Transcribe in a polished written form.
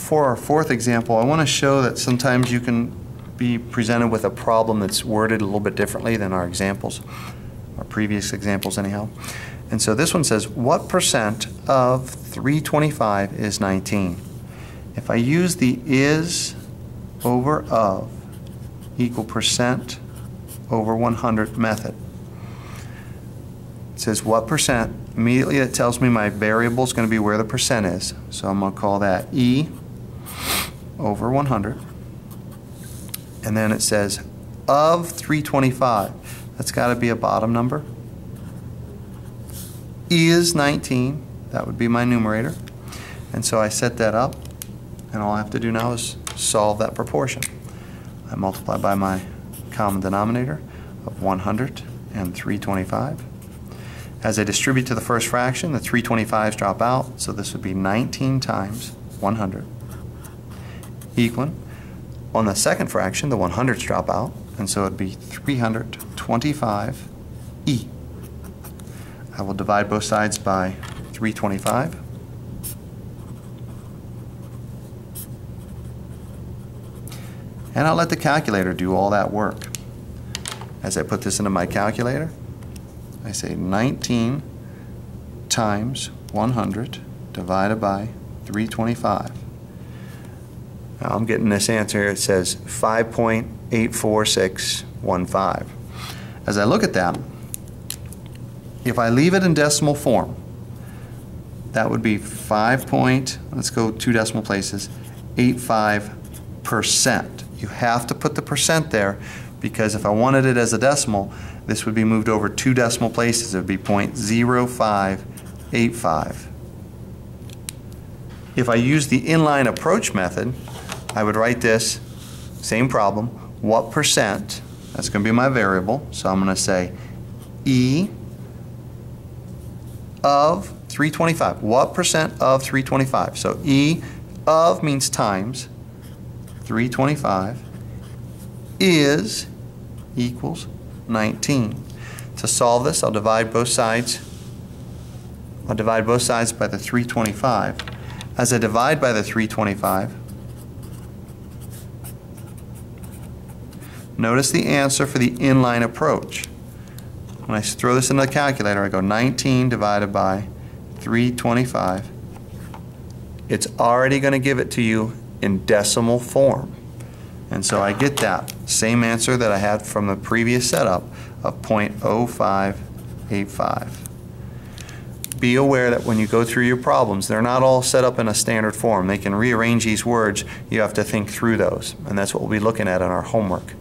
For our fourth example, I want to show that sometimes you can be presented with a problem that's worded a little bit differently than our examples, our previous examples anyhow. And so this one says, what percent of 325 is 19? If I use the is over of equal percent over 100 method, it says what percent. Immediately it tells me my variable is going to be where the percent is. So I'm going to call that E over 100. And then it says of 325. That's got to be a bottom number. E is 19. That would be my numerator. And so I set that up. And all I have to do now is solve that proportion. I multiply by my common denominator of 100 and 325. As I distribute to the first fraction, the 325s drop out, so this would be 19 times 100 equaling. On the second fraction, the 100s drop out, and so it would be 325e. I will divide both sides by 325. And I'll let the calculator do all that work. As I put this into my calculator, I say 19 times 100 divided by 325. Now I'm getting this answer here. It says 5.84615. As I look at that, if I leave it in decimal form, that would be let's go 2 decimal places, 85%. You have to put the percent there because if I wanted it as a decimal, this would be moved over 2 decimal places. It would be 0.0585. If I use the inline approach method, I would write this, same problem, what percent, that's going to be my variable, so I'm going to say E of 325. What percent of 325? So E of means times 325 is equals 19. To solve this, I'll divide both sides. I'll divide both sides by the 325. As I divide by the 325, notice the answer for the inline approach. When I throw this into the calculator, I go 19 divided by 325. It's already going to give it to you in decimal form. And so I get that same answer that I had from the previous setup of 0.0585. Be aware that when you go through your problems, they're not all set up in a standard form. They can rearrange these words. You have to think through those. And that's what we'll be looking at in our homework.